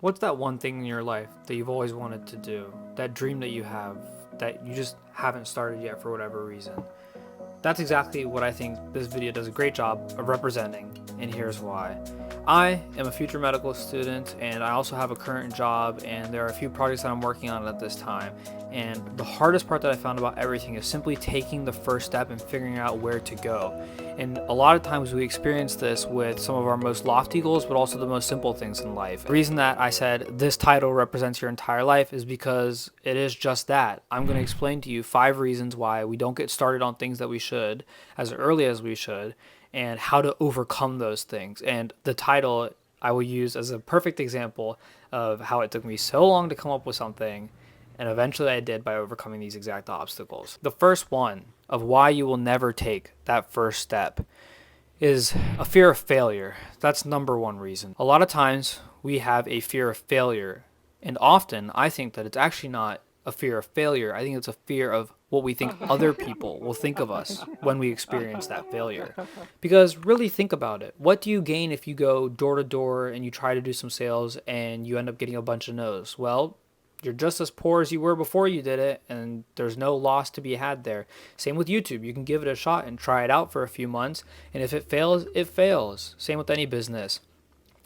What's that one thing in your life that you've always wanted to do? That dream that you have that you just haven't started yet for whatever reason? That's exactly what I think this video does a great job of representing, and here's why. I am a future medical student, and I also have a current job, and there are a few projects that I'm working on at this time. And the hardest part that I found about everything is simply taking the first step and figuring out where to go. And a lot of times we experience this with some of our most lofty goals, but also the most simple things in life. The reason that I said this title represents your entire life is because it is just that. I'm going to explain to you 5 reasons why we don't get started on things that we should as early as we should, and how to overcome those things. And the title I will use as a perfect example of how it took me so long to come up with something, and eventually I did by overcoming these exact obstacles. The first one of why you will never take that first step is a fear of failure. That's number one reason. A lot of times we have a fear of failure, and often I think that it's actually not a fear of failure. I think it's a fear of what we think other people will think of us when we experience that failure. Because really think about it. What do you gain if you go door to door and you try to do some sales and you end up getting a bunch of no's? Well, you're just as poor as you were before you did it, and there's no loss to be had there. Same with YouTube. You can give it a shot and try it out for a few months, and if it fails, it fails. Same with any business.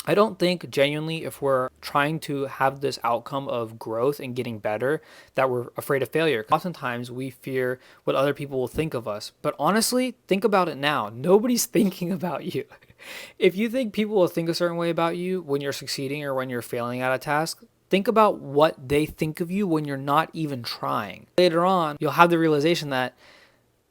I don't think genuinely, if we're trying to have this outcome of growth and getting better, that we're afraid of failure. Oftentimes we fear what other people will think of us. But honestly, think about it now. Nobody's thinking about you. If you think people will think a certain way about you when you're succeeding or when you're failing at a task, think about what they think of you when you're not even trying. Later on, you'll have the realization that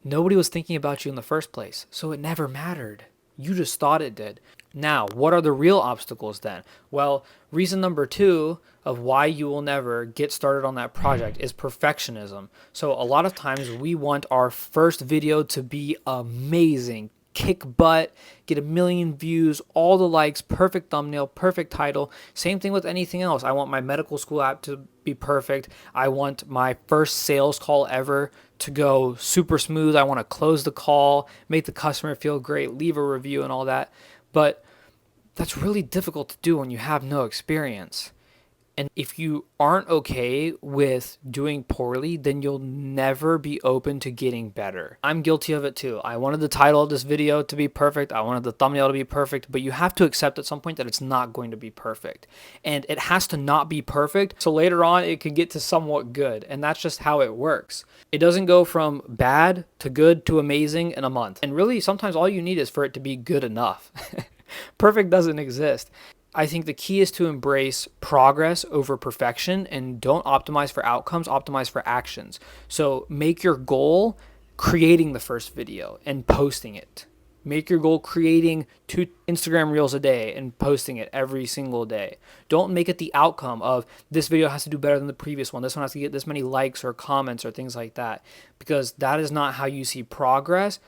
nobody was thinking about you in the first place, so it never mattered. You just thought it did. Now, what are the real obstacles then? Well, reason number 2 of why you will never get started on that project is perfectionism. So a lot of times we want our first video to be amazing, kick butt, get 1 million views, all the likes, perfect thumbnail, perfect title. Same thing with anything else. I want my medical school app to be perfect. I want my first sales call ever to go super smooth. I want to close the call, make the customer feel great, leave a review and all that. But that's really difficult to do when you have no experience. And if you aren't okay with doing poorly, then you'll never be open to getting better. I'm guilty of it too. I wanted the title of this video to be perfect. I wanted the thumbnail to be perfect, but you have to accept at some point that it's not going to be perfect. And it has to not be perfect, so later on it could get to somewhat good. And that's just how it works. It doesn't go from bad to good to amazing in a month. And really, sometimes all you need is for it to be good enough. Perfect doesn't exist. I think the key is to embrace progress over perfection, and don't optimize for outcomes, optimize for actions. So make your goal creating the first video and posting it. Make your goal creating 2 Instagram reels a day and posting it every single day. Don't make it the outcome of this video has to do better than the previous one. This one has to get this many likes or comments or things like that, because that is not how you see progress.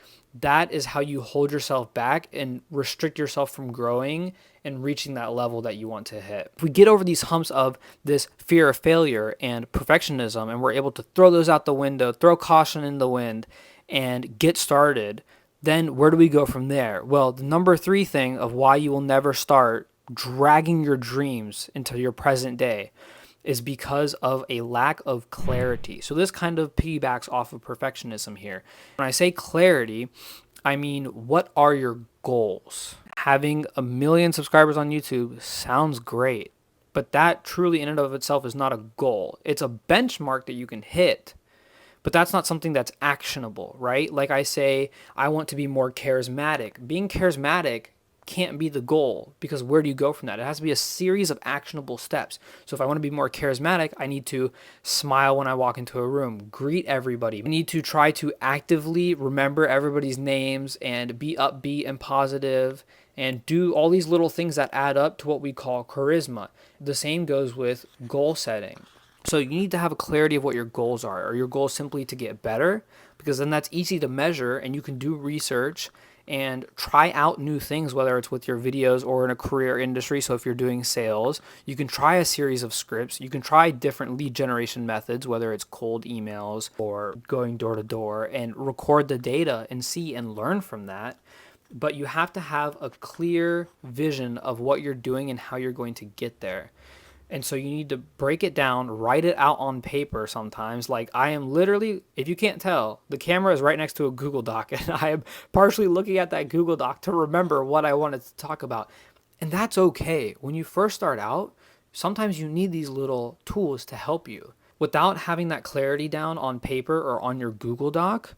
That is how you hold yourself back and restrict yourself from growing and reaching that level that you want to hit. If we get over these humps of this fear of failure and perfectionism, and we're able to throw those out the window, throw caution in the wind, and get started, then where do we go from there? Well, the number 3 thing of why you will never start dragging your dreams into your present day is because of a lack of clarity. So this kind of piggybacks off of perfectionism here. When I say clarity, I mean, what are your goals? Having 1 million subscribers on YouTube sounds great, but that truly in and of itself is not a goal. It's a benchmark that you can hit, but that's not something that's actionable, right? Like I say, I want to be more charismatic. Being charismatic can't be the goal, because where do you go from that? It has to be a series of actionable steps. So if I want to be more charismatic, I need to smile when I walk into a room, greet everybody. I need to try to actively remember everybody's names and be upbeat and positive and do all these little things that add up to what we call charisma. The same goes with goal setting. So you need to have a clarity of what your goals are. Are your goals simply to get better? Because then that's easy to measure, and you can do research and try out new things, whether it's with your videos or in a career industry. So if you're doing sales, you can try a series of scripts. You can try different lead generation methods, whether it's cold emails or going door to door, and record the data and see and learn from that. But you have to have a clear vision of what you're doing and how you're going to get there. And so you need to break it down, write it out on paper sometimes. Like I am literally, if you can't tell, the camera is right next to a Google Doc and I am partially looking at that Google Doc to remember what I wanted to talk about. And that's okay. When you first start out, sometimes you need these little tools to help you. Without having that clarity down on paper or on your Google Doc,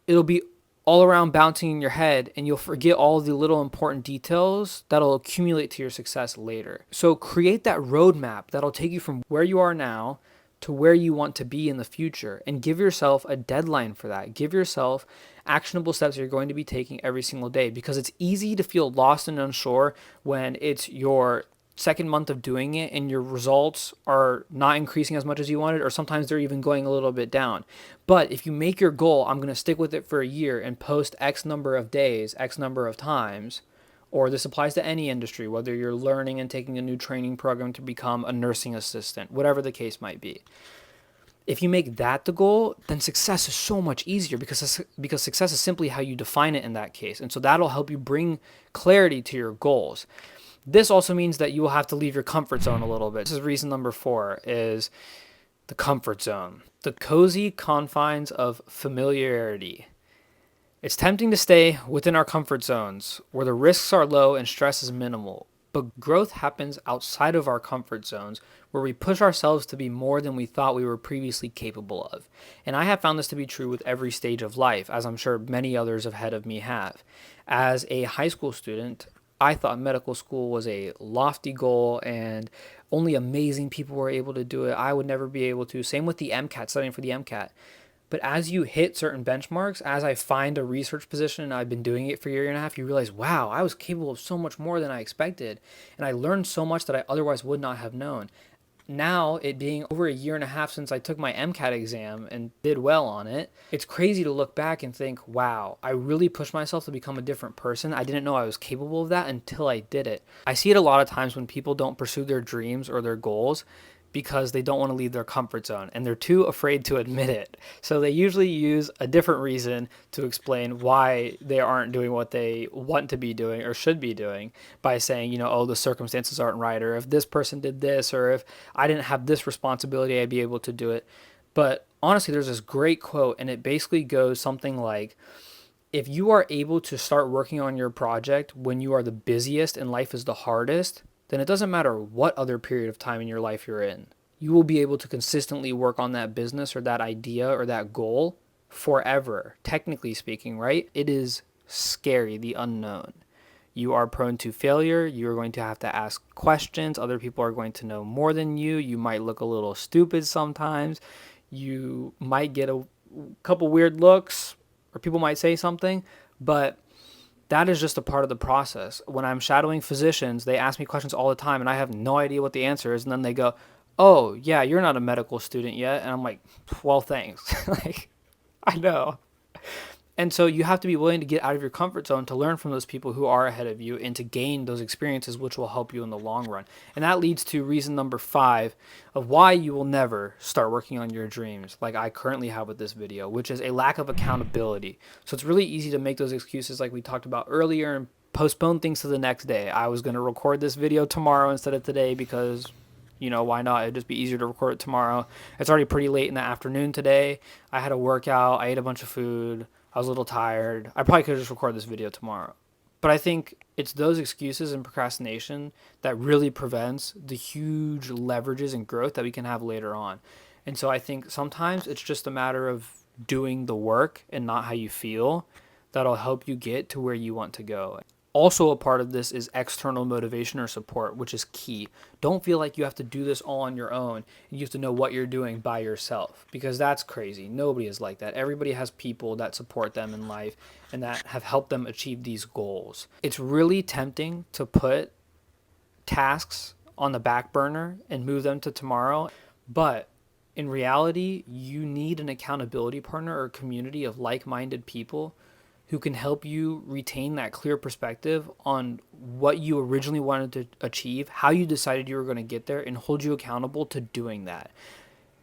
it'll be all around bouncing in your head and you'll forget all the little important details that'll accumulate to your success later. So create that roadmap that'll take you from where you are now to where you want to be in the future, and give yourself a deadline for that. Give yourself actionable steps you're going to be taking every single day, because it's easy to feel lost and unsure when it's your second month of doing it and your results are not increasing as much as you wanted, or sometimes they're even going a little bit down. But if you make your goal, I'm going to stick with it for a year and post X number of days, X number of times, or this applies to any industry, whether you're learning and taking a new training program to become a nursing assistant, whatever the case might be. If you make that the goal, then success is so much easier, because success is simply how you define it in that case. And so that'll help you bring clarity to your goals. This also means that you will have to leave your comfort zone a little bit. This is reason number 4, is the comfort zone. The cozy confines of familiarity. It's tempting to stay within our comfort zones where the risks are low and stress is minimal. But growth happens outside of our comfort zones, where we push ourselves to be more than we thought we were previously capable of. And I have found this to be true with every stage of life, as I'm sure many others ahead of me have. As a high school student, I thought medical school was a lofty goal and only amazing people were able to do it. I would never be able to. Same with the MCAT, studying for the MCAT. But as you hit certain benchmarks, as I find a research position and I've been doing it for a year and a half, you realize, wow, I was capable of so much more than I expected. And I learned so much that I otherwise would not have known. Now, it being over a year and a half since I took my MCAT exam and did well on it, it's crazy to look back and think, wow, I really pushed myself to become a different person. I didn't know I was capable of that until I did it. I see it a lot of times when people don't pursue their dreams or their goals because they don't want to leave their comfort zone and they're too afraid to admit it. So they usually use a different reason to explain why they aren't doing what they want to be doing or should be doing, by saying, you know, oh, the circumstances aren't right, or if this person did this, or if I didn't have this responsibility, I'd be able to do it. But honestly, there's this great quote, and it basically goes something like, if you are able to start working on your project when you are the busiest and life is the hardest, then it doesn't matter what other period of time in your life you're in. You will be able to consistently work on that business or that idea or that goal forever, technically speaking, right? It is scary, the unknown. You are prone to failure. You are going to have to ask questions. Other people are going to know more than you. You might look a little stupid sometimes. You might get a couple weird looks, or people might say something, but that is just a part of the process. When I'm shadowing physicians, they ask me questions all the time and I have no idea what the answer is. And then they go, oh, yeah, you're not a medical student yet. And I'm like, well, thanks. Like, I know. And so you have to be willing to get out of your comfort zone to learn from those people who are ahead of you and to gain those experiences, which will help you in the long run. And that leads to reason number 5 of why you will never start working on your dreams like I currently have with this video, which is a lack of accountability. So it's really easy to make those excuses like we talked about earlier and postpone things to the next day. I was going to record this video tomorrow instead of today because, you know, why not? It'd just be easier to record it tomorrow. It's already pretty late in the afternoon today. I had a workout. I ate a bunch of food. I was a little tired. I probably could have just recorded this video tomorrow. But I think it's those excuses and procrastination that really prevents the huge leverages and growth that we can have later on. And so I think sometimes it's just a matter of doing the work and not how you feel that'll help you get to where you want to go. Also, a part of this is external motivation or support, which is key. Don't feel like you have to do this all on your own and you have to know what you're doing by yourself, because that's crazy. Nobody is like that. Everybody has people that support them in life and that have helped them achieve these goals. It's really tempting to put tasks on the back burner and move them to tomorrow, but in reality, you need an accountability partner or community of like-minded people who can help you retain that clear perspective on what you originally wanted to achieve, how you decided you were going to get there, and hold you accountable to doing that.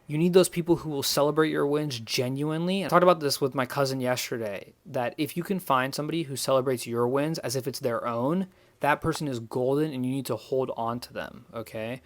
You need those people who will celebrate your wins genuinely. I talked about this with my cousin yesterday, that if you can find somebody who celebrates your wins as if it's their own, that person is golden and you need to hold on to them, okay?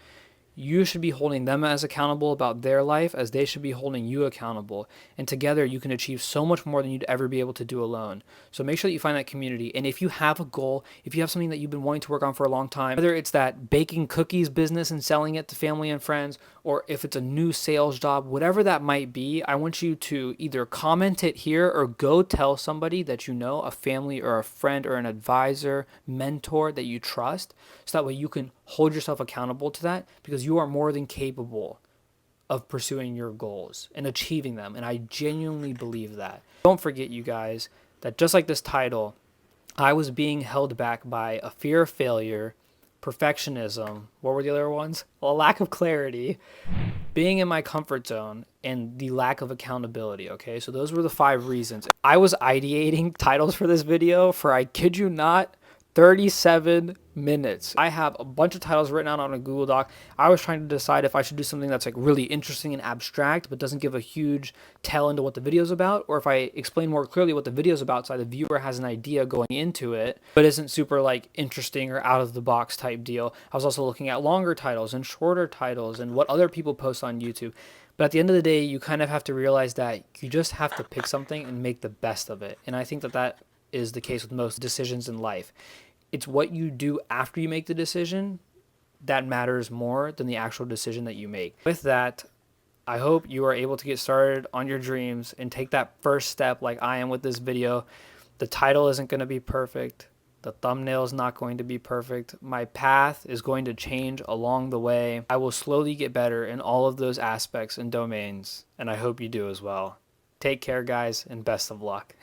You should be holding them as accountable about their life as they should be holding you accountable. And together you can achieve so much more than you'd ever be able to do alone. So make sure that you find that community. And if you have a goal, if you have something that you've been wanting to work on for a long time, whether it's that baking cookies business and selling it to family and friends, or if it's a new sales job, whatever that might be, I want you to either comment it here or go tell somebody that you know, a family or a friend or an advisor, mentor that you trust, so that way you can hold yourself accountable to that, because you are more than capable of pursuing your goals and achieving them. And I genuinely believe that. Don't forget, you guys, that just like this title, I was being held back by a fear of failure, perfectionism, what were the other ones? A lack of clarity, being in my comfort zone, and the lack of accountability, okay? So those were the 5 reasons. I was ideating titles for this video for, I kid you not, 37 minutes. I have a bunch of titles written out on a Google Doc. I was trying to decide if I should do something that's like really interesting and abstract, but doesn't give a huge tell into what the video's about, or if I explain more clearly what the video's about so the viewer has an idea going into it, but isn't super like interesting or out of the box type deal. I was also looking at longer titles and shorter titles and what other people post on YouTube. But at the end of the day, you kind of have to realize that you just have to pick something and make the best of it. And I think that that is the case with most decisions in life. It's what you do after you make the decision that matters more than the actual decision that you make. With that, I hope you are able to get started on your dreams and take that first step like I am with this video. The title isn't going to be perfect. The thumbnail is not going to be perfect. My path is going to change along the way. I will slowly get better in all of those aspects and domains, and I hope you do as well. Take care, guys, and best of luck.